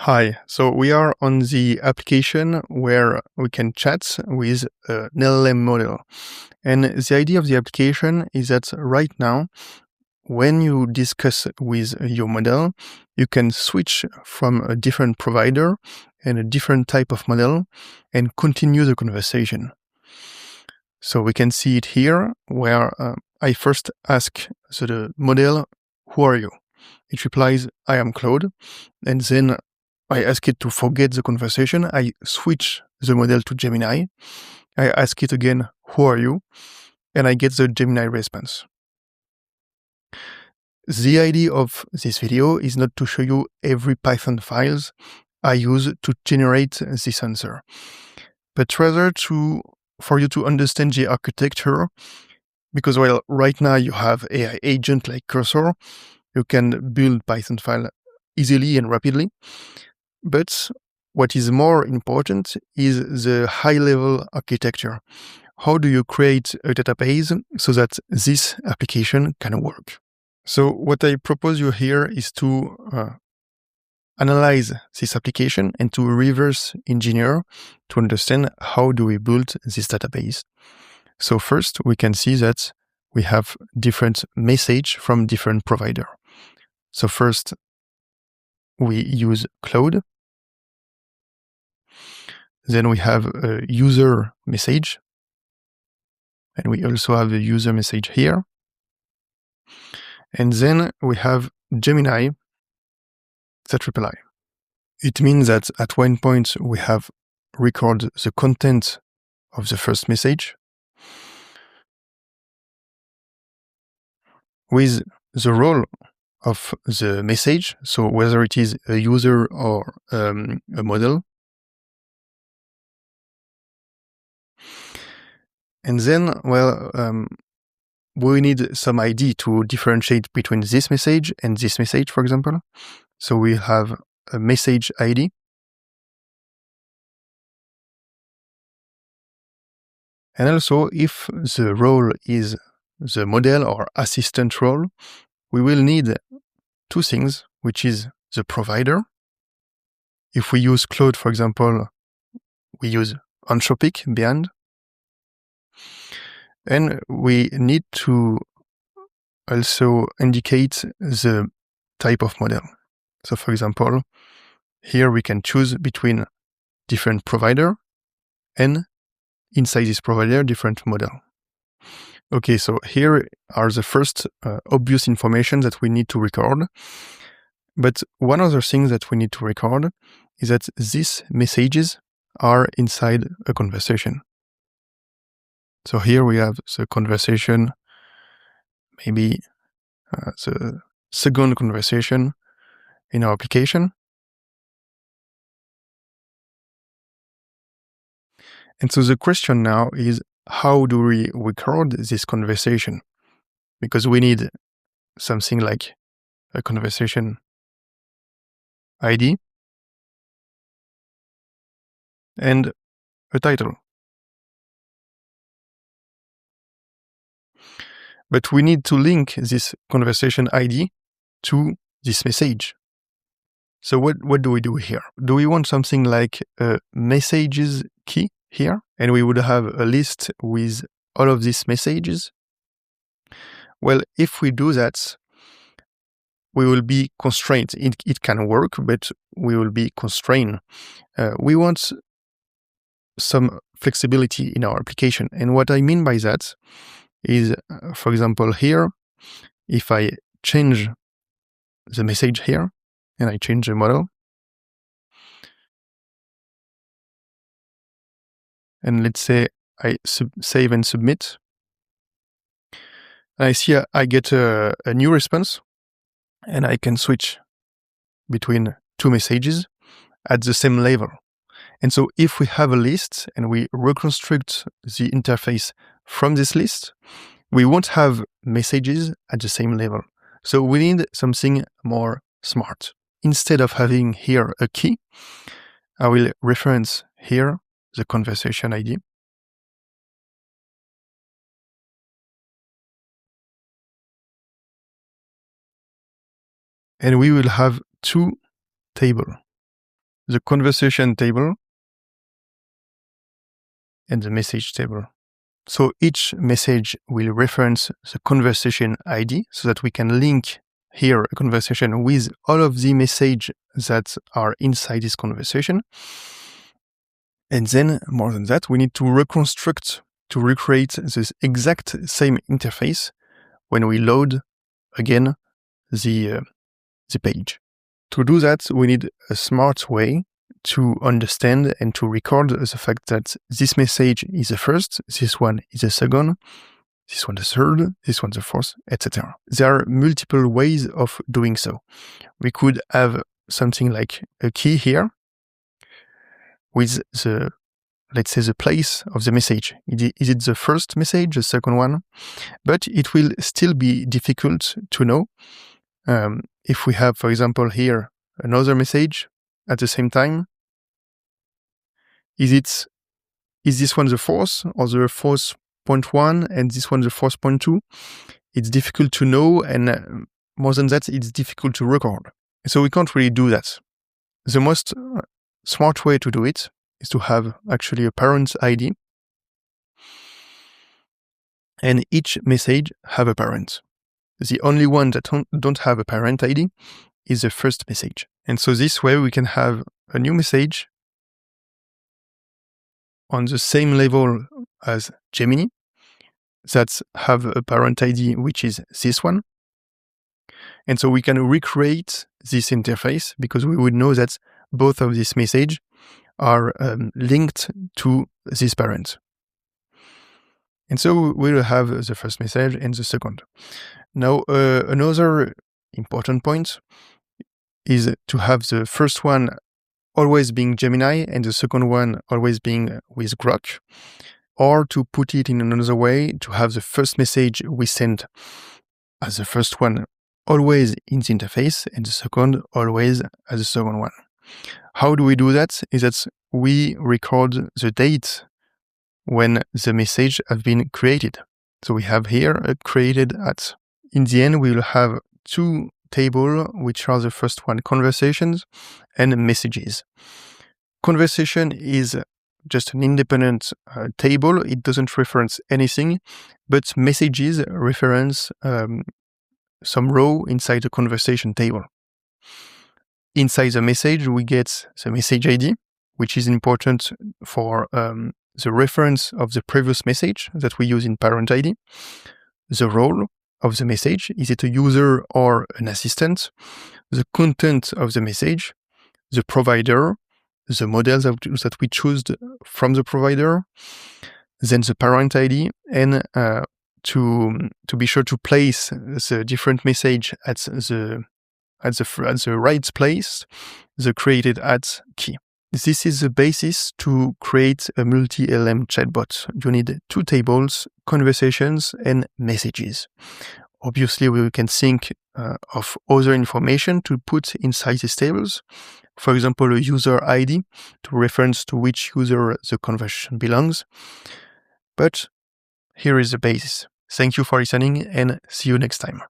Hi, so we are on the application where we can chat with an LLM model. And the idea of the application is that right now, when you discuss with your model, you can switch from a different provider and a different type of model and continue the conversation. So we can see it here where I first ask the model, "Who are you?" It replies, "I am Claude." And then I ask it to forget the conversation. I switch the model to Gemini. I ask it again, "Who are you?" And I get the Gemini response. The idea of this video is not to show you every Python files I use to generate this answer, but rather for you to understand the architecture, because while right now you have AI agent like Cursor, you can build Python file easily and rapidly. But what is more important is the high-level architecture. How do you create a database so that this application can work? So what I propose you here is to analyze this application and to reverse engineer to understand how do we build this database. So first, we can see that we have different message from different provider. So first, we use Claude. Then we have a user message. And we also have the user message here. And then we have Gemini that reply. It means that at one point we have recorded the content of the first message with the role of the message, so whether it is a user or a model. And then, we need some ID to differentiate between this message and this message, for example. So we have a message ID. And also, if the role is the model or assistant role, we will need two things, which is the provider. If we use Claude, for example, we use Anthropic behind. And we need to also indicate the type of model. So for example, here we can choose between different provider and inside this provider, different model. Okay, so here are the first obvious information that we need to record. But one other thing that we need to record is that these messages are inside a conversation. So here we have the conversation, maybe the second conversation in our application. And so the question now is, how do we record this conversation? Because we need something like a conversation ID and a title. But we need to link this conversation ID to this message. So what do we do here? Do we want something like a messages key here? And we would have a list with all of these messages? Well, if we do that, we will be constrained. It can work, but we will be constrained. We want some flexibility in our application. And what I mean by that is, for example, here, if I change the message here and I change the model, and let's say I save and submit, and I see I get a new response, and I can switch between two messages at the same level. And so if we have a list and we reconstruct the interface from this list, we won't have messages at the same level. So we need something more smart. Instead of having here a key, I will reference here the conversation ID. And we will have two tables. the conversation table, and the message table. So each message will reference the conversation ID so that we can link here a conversation with all of the messages that are inside this conversation. And then, more than that, we need to recreate this exact same interface when we load again the page. To do that, we need a smart way to understand and to record the fact that this message is the first, this one is the second, this one the third, this one the fourth, etc. There are multiple ways of doing so. We could have something like a key here with the, let's say, the place of the message. Is it the first message, the second one? But it will still be difficult to know if we have, for example, here another message at the same time. Is this one the fourth or the 4.1 and this one the 4.2? It's difficult to know, and more than that, it's difficult to record. So we can't really do that. The most smart way to do it is to have actually a parent ID, and each message have a parent. The only one that don't have a parent ID is the first message. And so this way we can have a new message on the same level as Gemini that have a parent ID, which is this one. And so we can recreate this interface because we would know that both of these messages are linked to this parent. And so we'll have the first message and the second. Now, another important point is to have the first one always being Gemini and the second one always being with Grok, or to put it in another way, to have the first message we send as the first one always in the interface and the second always as the second one. How do we do that? Is that we record the date when the message has been created. So we have here a created at. In the end, we will have two tables, which are the first one conversations and messages. Conversation is just an independent table. It doesn't reference anything, but messages reference some row inside the conversation table. Inside the message, we get the message ID, which is important for the reference of the previous message that we use in parent ID. The role of the message, is it a user or an assistant? The content of the message, the provider, the models that we choose from the provider, then the parent ID, and to be sure to place the different message at the right place, the created at key. This is the basis to create a multi-LLM chatbot. You need two tables, conversations and messages. Obviously, we can think of other information to put inside these tables. For example, a user ID to reference to which user the conversation belongs. But here is the basis. Thank you for listening and see you next time.